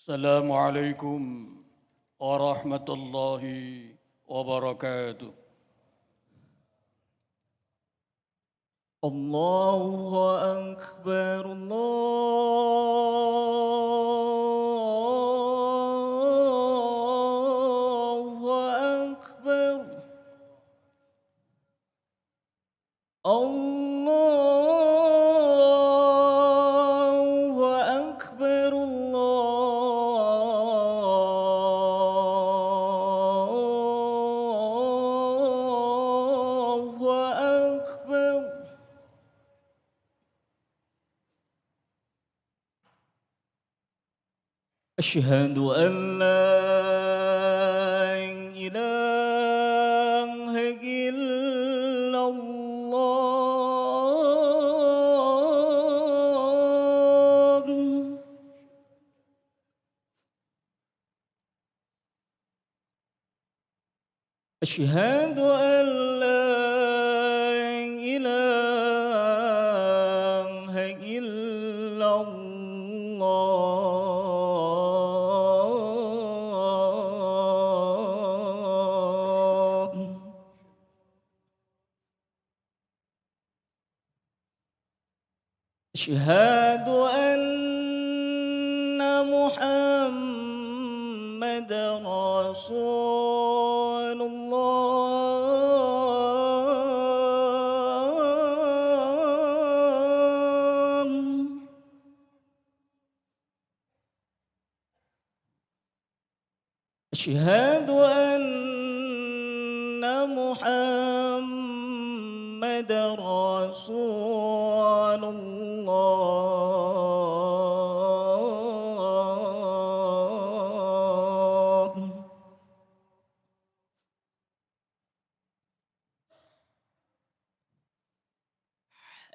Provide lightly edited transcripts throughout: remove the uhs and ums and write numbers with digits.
السلام عليكم ورحمة الله وبركاته. الله أكبر الله أكبر الله أكبر الله أكبر. أشهد أن لا إله إلا الله. أشهد أن لا إله إلا الله. أشهد أن محمد رسول الله. أشهد أن محمد رسول الله.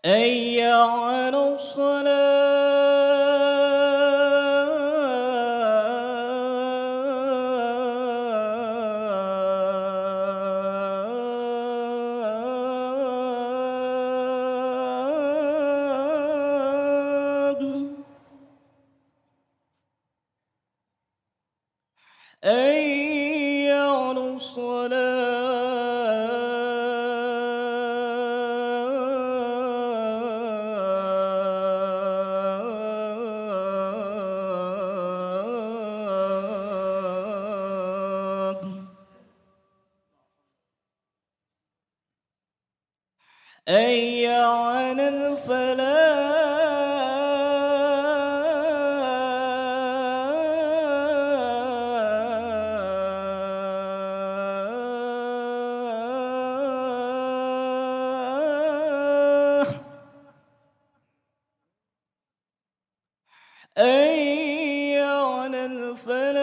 حي على الصلاة. حي على الصلاة. حي على الفلاح. حي على الفلاح.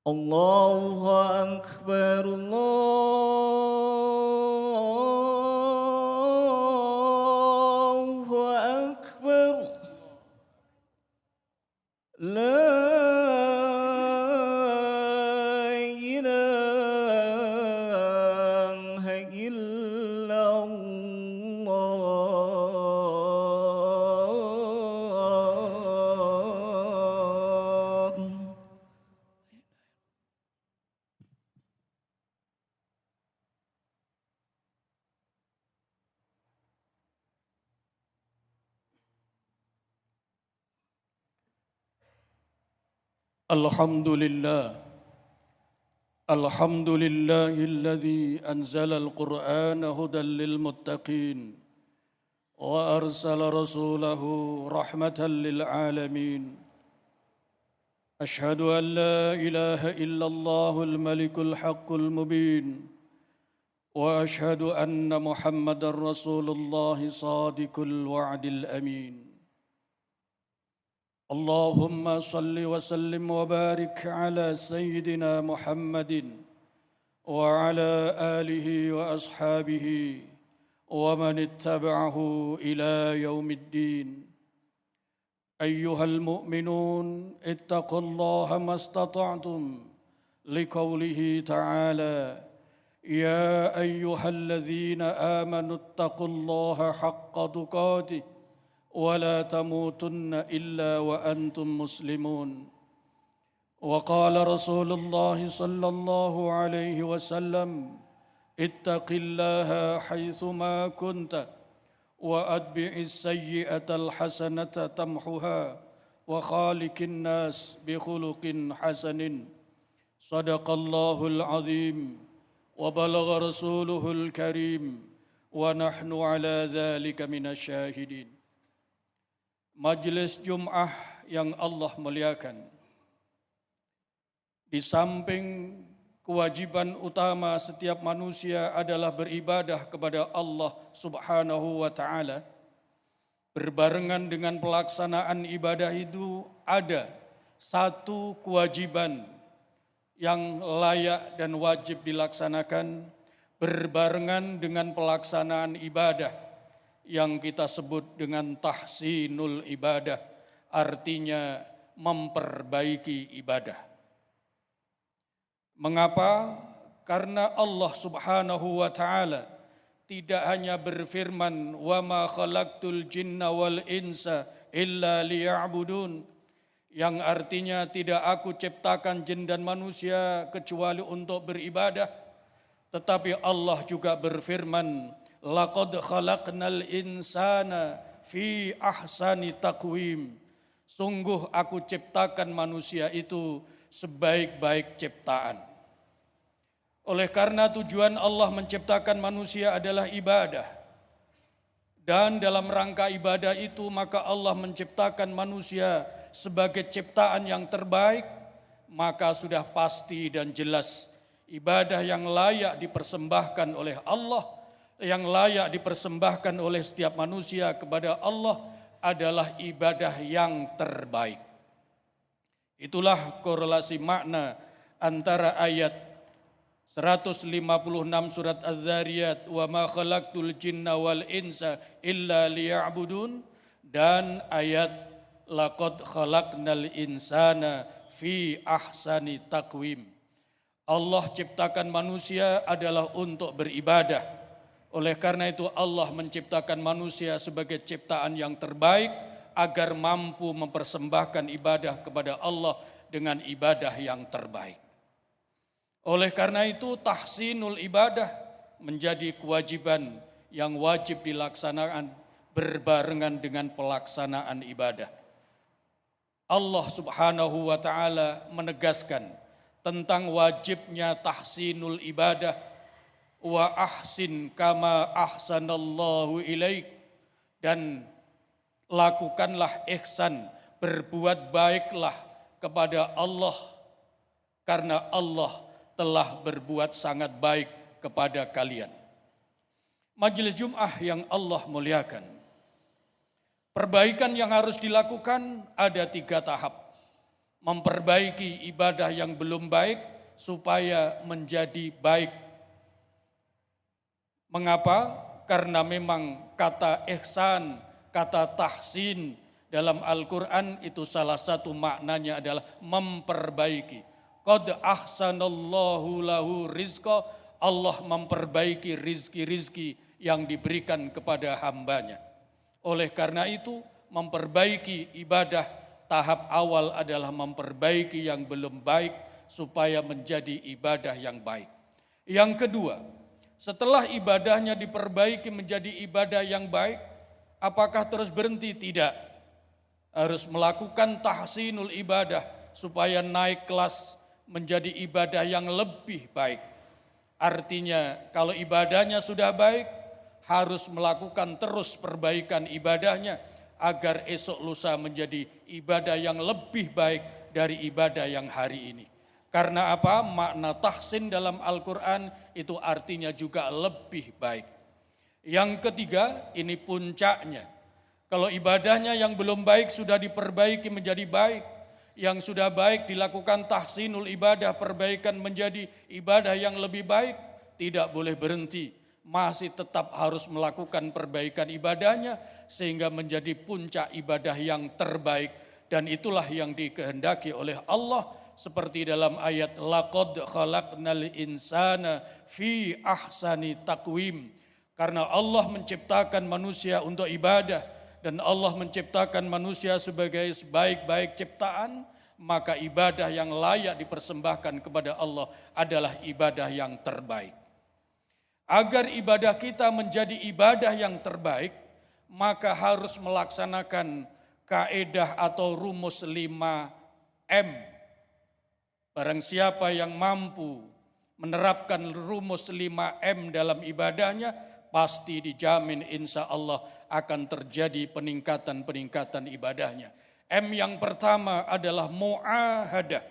الله أكبر الله أكبر. لا إله إلا الله. الحمد لله الحمد لله الذي أنزل القرآن هدى للمتقين وأرسل رسوله رحمة للعالمين. أشهد أن لا إله إلا الله الملك الحق المبين، وأشهد أن محمدًا رسول الله صادق الوعد الأمين. اللهم صل وسلم وبارك على سيدنا محمد وعلى آله وأصحابه ومن اتبعه إلى يوم الدين. أيها المؤمنون اتقوا الله ما استطعتم لقوله تعالى يا أيها الذين آمنوا اتقوا الله حق تقاته ولا تموتن إلا وأنتم مسلمون. وقال رسول الله صلى الله عليه وسلم اتق الله حيثما كنت وأتبع السيئة الحسنة تمحها وخالق الناس بخلق حسن. صدق الله العظيم وبلغ رسوله الكريم ونحن على ذلك من الشاهدين. Majelis Jum'ah yang Allah muliakan, di samping kewajiban utama setiap manusia adalah beribadah kepada Allah Subhanahu wa Ta'ala, berbarengan dengan pelaksanaan ibadah itu ada satu kewajiban yang layak dan wajib dilaksanakan berbarengan dengan pelaksanaan ibadah yang kita sebut dengan tahsinul ibadah, artinya memperbaiki ibadah. Mengapa? Karena Allah Subhanahu wa Ta'ala tidak hanya berfirman wa ma khalaqtul jinna wal insa illa liya'budun, yang artinya tidak aku ciptakan jin dan manusia kecuali untuk beribadah, tetapi Allah juga berfirman laqad khalaqnal insana fi ahsani taqwim, sungguh aku ciptakan manusia itu sebaik-baik ciptaan. Oleh karena tujuan Allah menciptakan manusia adalah ibadah, dan dalam rangka ibadah itu maka Allah menciptakan manusia sebagai ciptaan yang terbaik, maka sudah pasti dan jelas ibadah yang layak dipersembahkan oleh Allah, yang layak dipersembahkan oleh setiap manusia kepada Allah adalah ibadah yang terbaik. Itulah korelasi makna antara ayat 156 surat Az-Zariyat wa ma khalaqtul jinna wal insa illa liya'budun dan ayat laqad khalaqnal insana fi ahsani taqwim. Allah ciptakan manusia adalah untuk beribadah. Oleh karena itu Allah menciptakan manusia sebagai ciptaan yang terbaik agar mampu mempersembahkan ibadah kepada Allah dengan ibadah yang terbaik. Oleh karena itu tahsinul ibadah menjadi kewajiban yang wajib dilaksanakan berbarengan dengan pelaksanaan ibadah. Allah Subhanahu wa Ta'ala menegaskan tentang wajibnya tahsinul ibadah, wa ahsin kama ahsanallahu ilaik, dan lakukanlah ihsan, berbuat baiklah kepada Allah karena Allah telah berbuat sangat baik kepada kalian. Majelis Jum'ah yang Allah muliakan, perbaikan yang harus dilakukan ada 3 tahap. Memperbaiki ibadah yang belum baik supaya menjadi baik. Mengapa? Karena memang kata ihsan, kata tahsin dalam Al-Quran itu salah satu maknanya adalah memperbaiki. Qad ahsanallahu lahu rizqa, Allah memperbaiki rizki-rizki yang diberikan kepada hambanya. Oleh karena itu memperbaiki ibadah tahap awal adalah memperbaiki yang belum baik supaya menjadi ibadah yang baik. Yang kedua, setelah ibadahnya diperbaiki menjadi ibadah yang baik, apakah terus berhenti? Tidak. Harus melakukan tahsinul ibadah supaya naik kelas menjadi ibadah yang lebih baik. Artinya kalau ibadahnya sudah baik, harus melakukan terus perbaikan ibadahnya agar esok lusa menjadi ibadah yang lebih baik dari ibadah yang hari ini. Karena apa? Makna tahsin dalam Al-Quran itu artinya juga lebih baik. Yang ketiga, ini puncaknya. Kalau ibadahnya yang belum baik sudah diperbaiki menjadi baik, yang sudah baik dilakukan tahsinul ibadah, perbaikan menjadi ibadah yang lebih baik, tidak boleh berhenti. masih tetap harus melakukan perbaikan ibadahnya sehingga menjadi puncak ibadah yang terbaik, dan itulah yang dikehendaki oleh Allah seperti dalam ayat laqad khalaqnal insana fi ahsani taqwim. Karena Allah menciptakan manusia untuk ibadah dan Allah menciptakan manusia sebagai sebaik-baik ciptaan, maka ibadah yang layak dipersembahkan kepada Allah adalah ibadah yang terbaik. Agar ibadah kita menjadi ibadah yang terbaik, maka harus melaksanakan kaedah atau rumus 5M. Barang siapa yang mampu menerapkan rumus 5M dalam ibadahnya, pasti dijamin insya Allah akan terjadi peningkatan ibadahnya. M yang pertama adalah mu'ahadah,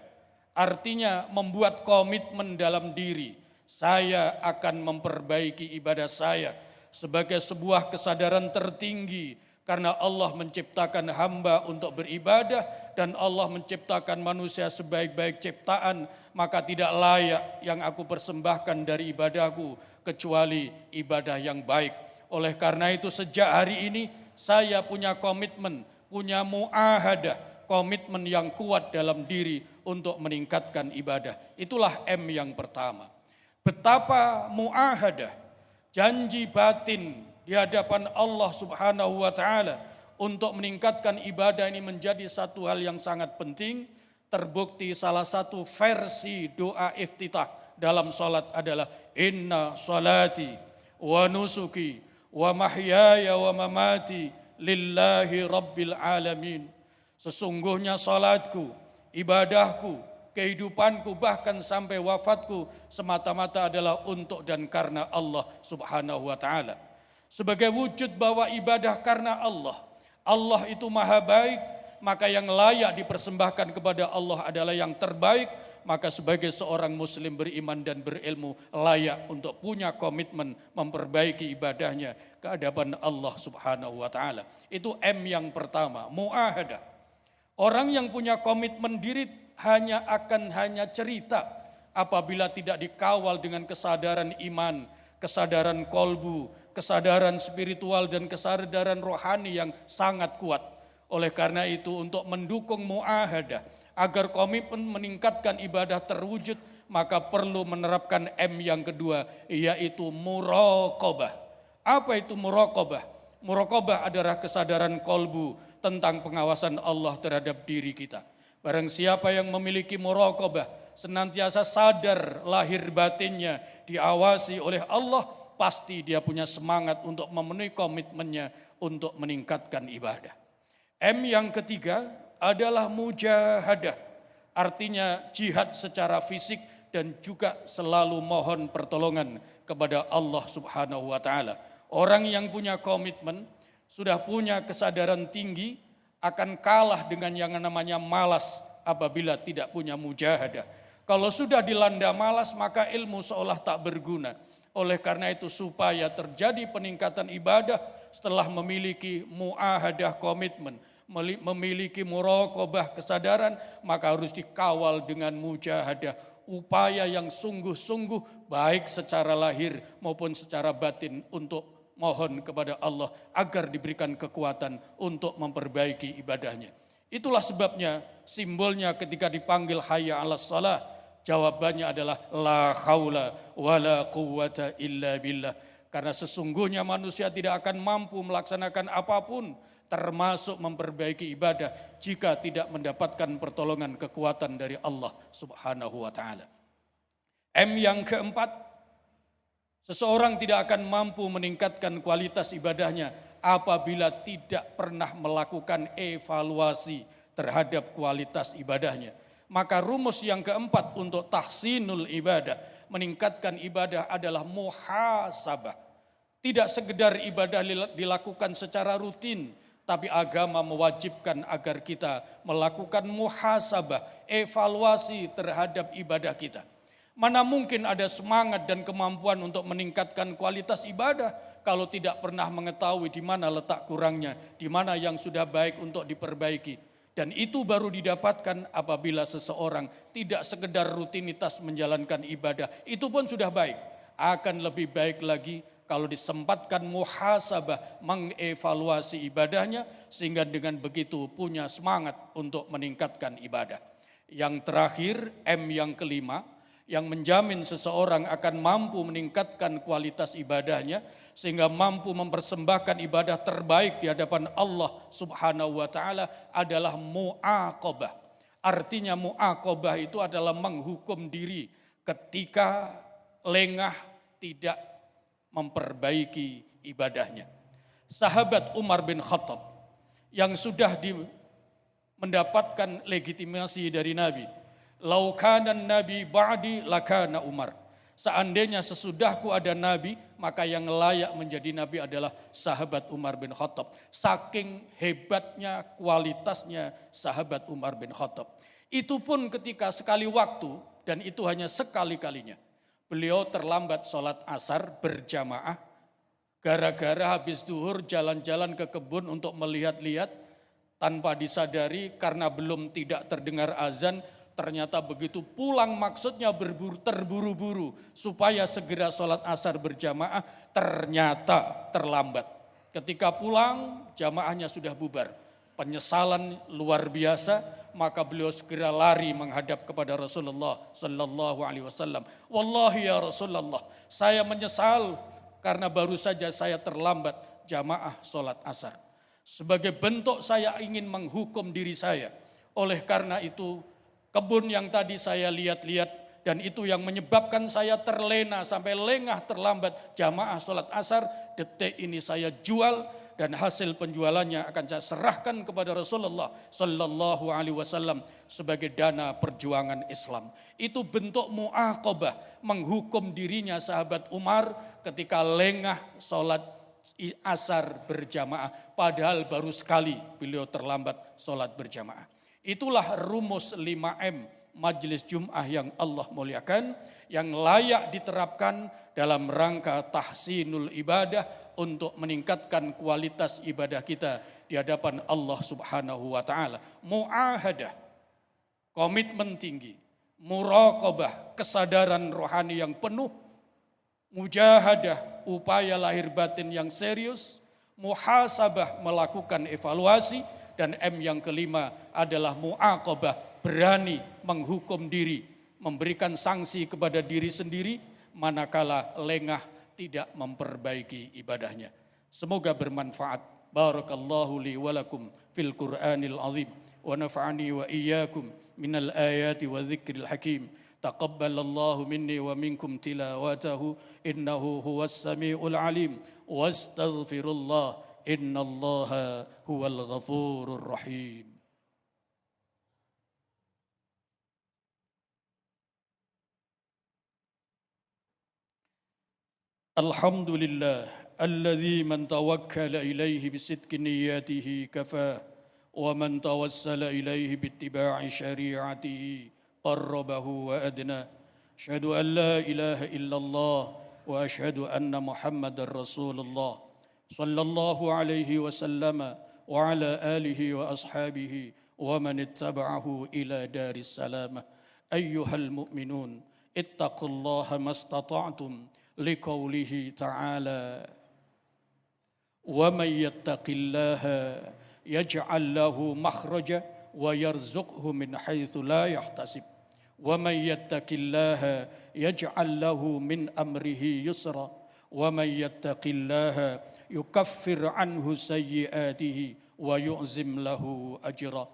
artinya membuat komitmen dalam diri. Saya akan memperbaiki ibadah saya sebagai sebuah kesadaran tertinggi karena Allah menciptakan hamba untuk beribadah dan Allah menciptakan manusia sebaik-baik ciptaan, maka tidak layak yang aku persembahkan dari ibadahku kecuali ibadah yang baik. Oleh karena itu sejak hari ini saya punya komitmen, punya mu'ahadah, komitmen yang kuat dalam diri untuk meningkatkan ibadah. Itulah M yang pertama. Betapa mu'ahadah, janji batin di hadapan Allah Subhanahu wa Ta'ala untuk meningkatkan ibadah ini menjadi satu hal yang sangat penting. Terbukti salah satu versi doa iftitah dalam salat adalah inna salati wa nusuki wa mahyaya wa mamati lillahi rabbil alamin. Sesungguhnya salatku, ibadahku, kehidupanku bahkan sampai wafatku semata-mata adalah untuk dan karena Allah Subhanahu wa Ta'ala. Sebagai wujud bahwa ibadah karena Allah, Allah itu maha baik, maka yang layak dipersembahkan kepada Allah adalah yang terbaik. Maka sebagai seorang muslim beriman dan berilmu layak untuk punya komitmen memperbaiki ibadahnya ke hadapan Allah Subhanahu wa Ta'ala. Itu M yang pertama, mu'ahadah. Orang yang punya komitmen diri hanya cerita apabila tidak dikawal dengan kesadaran iman, kesadaran kolbu, kesadaran spiritual dan kesadaran rohani yang sangat kuat. Oleh karena itu untuk mendukung mu'ahadah, agar komitmen meningkatkan ibadah terwujud, maka perlu menerapkan M yang kedua, yaitu muraqabah. Apa itu muraqabah? Muraqabah adalah kesadaran kolbu tentang pengawasan Allah terhadap diri kita. Barang siapa yang memiliki muraqabah, senantiasa sadar lahir batinnya diawasi oleh Allah, pasti dia punya semangat untuk memenuhi komitmennya untuk meningkatkan ibadah. M yang ketiga adalah mujahadah, artinya jihad secara fisik dan juga selalu mohon pertolongan kepada Allah Subhanahu wa Ta'ala. Orang yang punya komitmen, sudah punya kesadaran tinggi, akan kalah dengan yang namanya malas apabila tidak punya mujahadah. Kalau sudah dilanda malas, maka ilmu seolah tak berguna. Oleh karena itu supaya terjadi peningkatan ibadah setelah memiliki mu'ahadah komitmen, memiliki muraqabah kesadaran, maka harus dikawal dengan mujahadah, upaya yang sungguh-sungguh baik secara lahir maupun secara batin untuk mohon kepada Allah agar diberikan kekuatan untuk memperbaiki ibadahnya. Itulah sebabnya simbolnya ketika dipanggil hayya 'alas shalah, jawabannya adalah la haula wala quwwata illa billah. Karena sesungguhnya manusia tidak akan mampu melaksanakan apapun termasuk memperbaiki ibadah jika tidak mendapatkan pertolongan kekuatan dari Allah Subhanahu wa Ta'ala. M yang keempat, seseorang tidak akan mampu meningkatkan kualitas ibadahnya apabila tidak pernah melakukan evaluasi terhadap kualitas ibadahnya. Maka rumus yang keempat untuk tahsinul ibadah, meningkatkan ibadah adalah muhasabah. Tidak sekedar ibadah dilakukan secara rutin, tapi agama mewajibkan agar kita melakukan muhasabah, evaluasi terhadap ibadah kita. Mana mungkin ada semangat dan kemampuan untuk meningkatkan kualitas ibadah kalau tidak pernah mengetahui di mana letak kurangnya, di mana yang sudah baik untuk diperbaiki. Dan itu baru didapatkan apabila seseorang tidak sekedar rutinitas menjalankan ibadah, itu pun sudah baik. Akan lebih baik lagi kalau disempatkan muhasabah, mengevaluasi ibadahnya, sehingga dengan begitu punya semangat untuk meningkatkan ibadah. Yang terakhir, M yang kelima, yang menjamin seseorang akan mampu meningkatkan kualitas ibadahnya, sehingga mampu mempersembahkan ibadah terbaik di hadapan Allah Subhanahu wa ta'ala adalah mu'aqabah. Artinya mu'aqabah itu adalah menghukum diri ketika lengah tidak memperbaiki ibadahnya. Sahabat Umar bin Khattab yang sudah mendapatkan legitimasi dari Nabi. Lau kana nabi ba'di lakana Umar. Seandainya sesudahku ada nabi, maka yang layak menjadi nabi adalah sahabat Umar bin Khattab. Saking hebatnya, kualitasnya sahabat Umar bin Khattab. Itu pun ketika sekali waktu, dan itu hanya sekali-kalinya. Beliau terlambat sholat asar berjamaah, gara-gara habis zuhur jalan-jalan ke kebun untuk melihat-lihat, tanpa disadari karena belum tidak terdengar azan, ternyata begitu pulang maksudnya terburu-buru supaya segera sholat asar berjamaah, ternyata terlambat. Ketika pulang jamaahnya sudah bubar. Penyesalan luar biasa, maka beliau segera lari menghadap kepada Rasulullah sallallahu alaihi wasallam. Wallahi ya Rasulullah, saya menyesal karena baru saja saya terlambat jamaah sholat asar. Sebagai bentuk saya ingin menghukum diri saya. Oleh karena itu, kebun yang tadi saya lihat-lihat dan itu yang menyebabkan saya terlena sampai lengah terlambat jamaah sholat asar, detik ini saya jual dan hasil penjualannya akan saya serahkan kepada Rasulullah sallallahu alaihi wasallam sebagai dana perjuangan Islam. Itu bentuk mu'aqabah, menghukum dirinya sahabat Umar ketika lengah sholat asar berjamaah, padahal baru sekali beliau terlambat sholat berjamaah. Itulah rumus 5M Majelis Jum'ah yang Allah muliakan, yang layak diterapkan dalam rangka tahsinul ibadah untuk meningkatkan kualitas ibadah kita di hadapan Allah Subhanahu wa ta'ala. Mu'ahadah, komitmen tinggi, muraqabah, kesadaran rohani yang penuh, mujahadah, upaya lahir batin yang serius, muhasabah, melakukan evaluasi, dan M yang kelima adalah mu'aqabah, berani menghukum diri, memberikan sanksi kepada diri sendiri manakala lengah tidak memperbaiki ibadahnya. Semoga bermanfaat. Barakallahu li wa lakum fil Qur'anil azim wa nafa'ani wa iyyakum minal ayati wa dzikril hakim. Taqabbalallahu minni wa minkum tilawatahu innahu huwas samiul alim. Wastaghfirullah innallaha huwal ghafurur rahim. Alhamdulillah alladzi man tawakkala ilaihi bisidqi niyyatihi kafah wa man tawassala ilaihi bittiba'i syari'atihi qarrabahu wa adna. Asyhadu an la ilaha illallah wa asyhadu anna Muhammadar Rasulullah sallallahu alaihi wasallam wa ala alihi wa ashabihi wa man ittaba'ahu ila daris salamah. Ayyuhal mu'minun ittaqullaha mastata'tum لقوله تعالى ومن يتق الله يجعل له مخرجا ويرزقه من حيث لا يحتسب ومن يتق الله يجعل له من أمره يسرا ومن يتق الله يكفر عنه سيئاته ويعظم له أجرا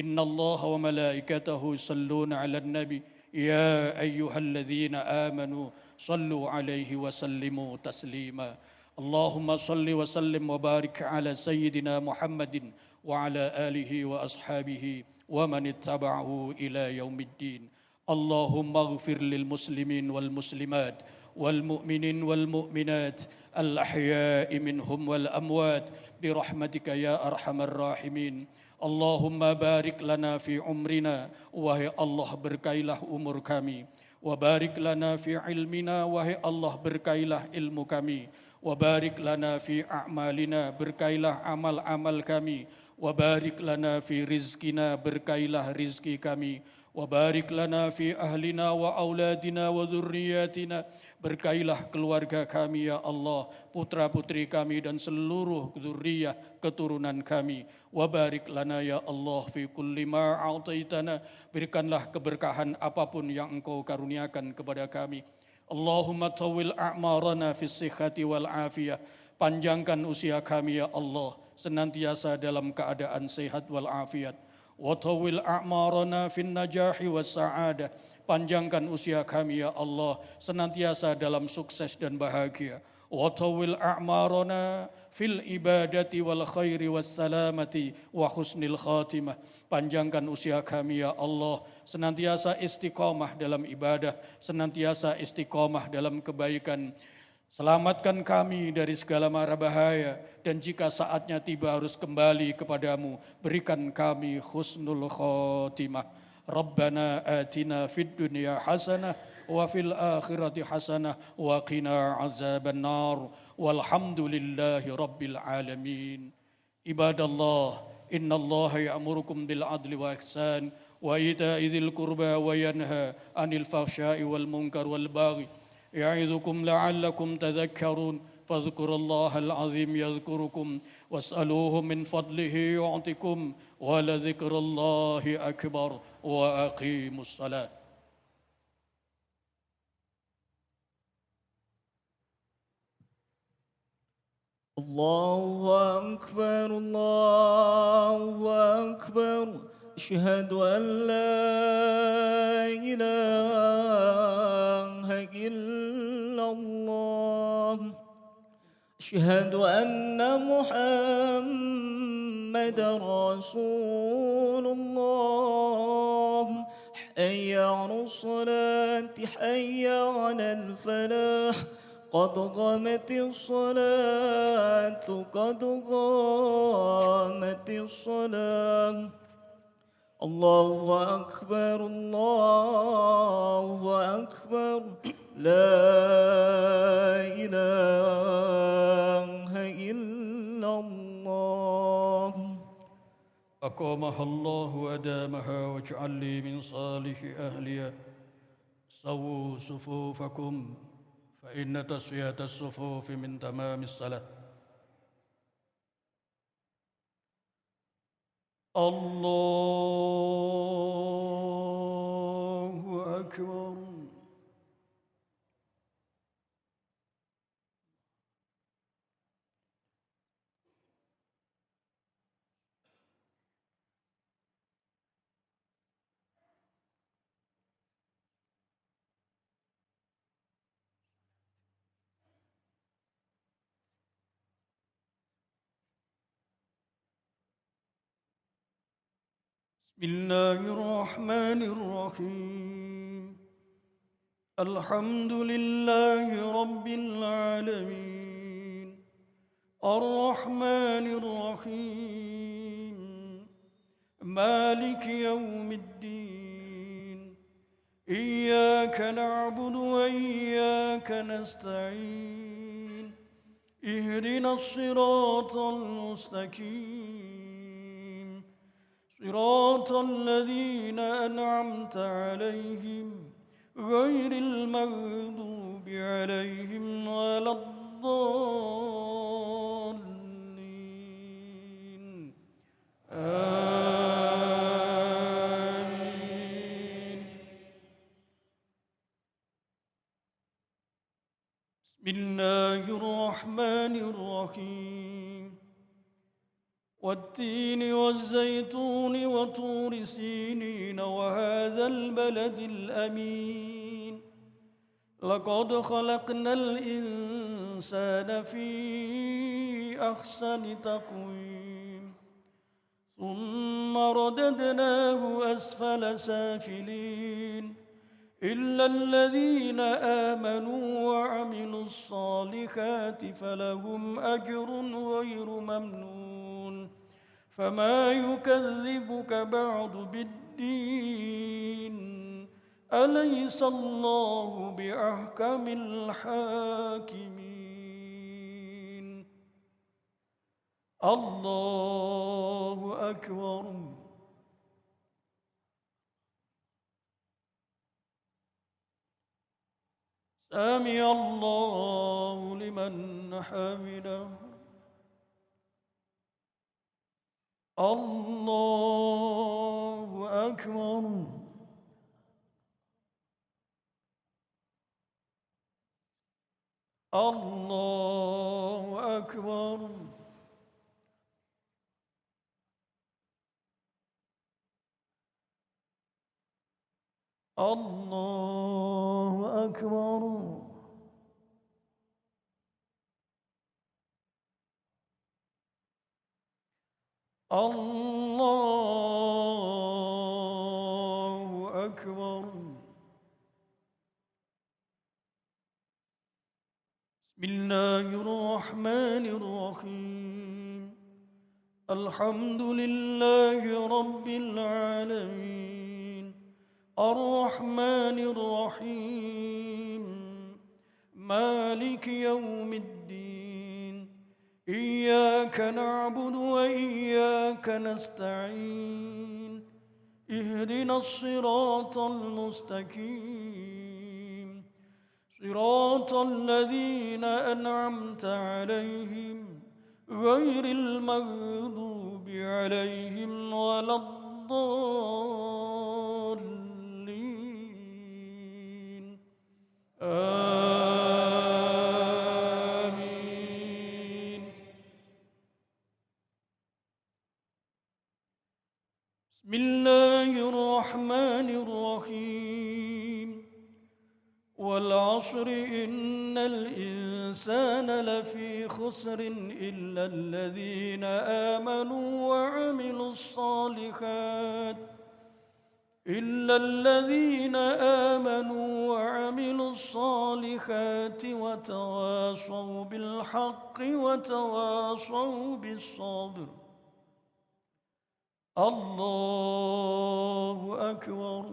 إن الله وملائكته يصلون على النبي يا أيها الذين آمنوا صلوا عليه وسلموا تسليما اللهم صل وسلم وبارك على سيدنا محمد وعلى آله وأصحابه ومن اتبعه إلى يوم الدين اللهم اغفر للمسلمين والمسلمات والمؤمنين والمؤمنات الأحياء منهم والأموات برحمتك يا أرحم الراحمين اللهم بارك لنا في عمرنا وهي الله berkailah umur kami وبارك لنا في علمنا وهي الله berkailah ilmu kami وبارك لنا في أعمالنا berkailah amal-amal kami وبارك لنا في رزقنا berkailah rizki kami وبارك لنا في أهلنا وأولادنا وذرياتنا. Berkailah keluarga kami ya Allah, putra-putri kami dan seluruh zuriyah keturunan kami. Wabarik lana ya Allah fi kulli ma a'taitana. Berikanlah keberkahan apapun yang Engkau karuniakan kepada kami. Allahumma tawil a'marana fis sihhati wal afiyah. Panjangkan usia kami ya Allah, senantiasa dalam keadaan sehat wal afiat. Wa tawil a'marana fin najahi was sa'adah. Panjangkan usia kami ya Allah, senantiasa dalam sukses dan bahagia. Wa tawil a'marana fil ibadati wal khairi was salamati wa husnil khatimah. Panjangkan usia kami ya Allah, senantiasa istiqamah dalam ibadah, senantiasa istiqamah dalam kebaikan. Selamatkan kami dari segala mara bahaya, dan jika saatnya tiba harus kembali kepadamu, berikan kami husnul khotimah. Rabbana atina fid dunya hasanah wa fil akhirati hasanah wa qina azaban nar. Walhamdulillahi rabbil alamin. Ibadallah, innallaha ya'murukum bil adli wa ihsan wa ita'i dzil qurba wa yanha 'anil fahsya'i wal munkar wal baghi. يعظكم لعلكم تذكرون فاذكروا الله العظيم يذكركم واسألوه من فضله يعطكم ولذكر الله أكبر وأقيموا الصلاة. الله أكبر الله أكبر أشهد أن لا إله إلا الله أشهد أن محمد رسول الله حي على الصلاة حي على الفلاح قد قامت الصلاة قد قامت الصلاة الله أكبر الله أكبر لا إله إلا الله. أقامها الله وأدامها واجعل لي من صالح أهلها. سووا صفوفكم فإن تسوية الصفوف من تمام الصلاة. الله أكبر. بسم الله الرحمن الرحيم. الحمد لله رب العالمين الرحمن الرحيم مالك يوم الدين إياك نعبد وإياك نستعين اهدنا الصراط المستقيم صراط الذين أنعمت عليهم غير المغضوب عليهم ولا الضالين آمين. بسم الله الرحمن الرحيم. والتين والزيتون وطور سينين وهذا البلد الأمين لقد خلقنا الإنسان في أحسن تقويم ثم رددناه أسفل سافلين إلا الذين آمنوا وعملوا الصالحات فلهم أجر غير ممنون فما يكذبك بعد بالدين أليس الله بأحكم الحاكمين. الله أكبر. سمع الله لمن حمده الله أكبر الله أكبر الله أكبر الله أكبر. بسم الله الرحمن الرحيم. الحمد لله رب العالمين الرحمن الرحيم مالك يوم الدين إياك نعبد وإياك نستعين اهدنا الصراط المستقيم صراط الذين أنعمت عليهم غير المغضوب عليهم ولا الضالين آمين. بسم الله الرحمن الرحيم. والعصر إن الإنسان لفي خسر إلا الذين آمنوا وعملوا الصالحات وتواصوا بالحق وتواصوا بالصبر. الله أكبر.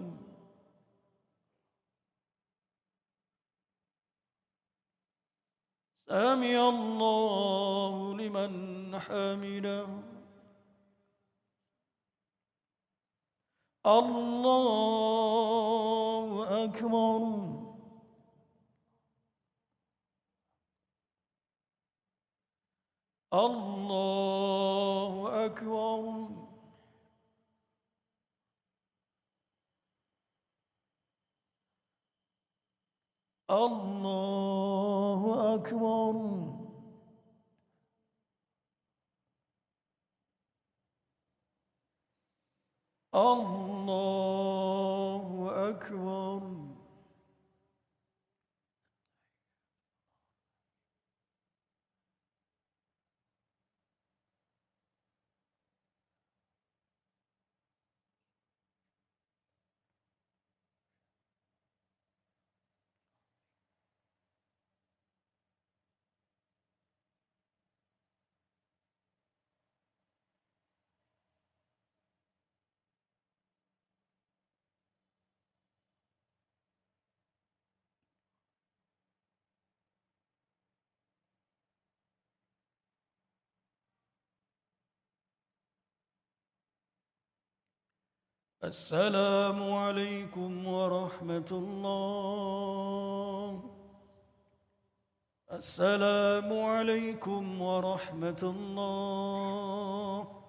سمع الله لمن حمده الله أكبر الله أكبر الله أكبر الله أكبر. السلام عليكم ورحمة الله. السلام عليكم ورحمة الله.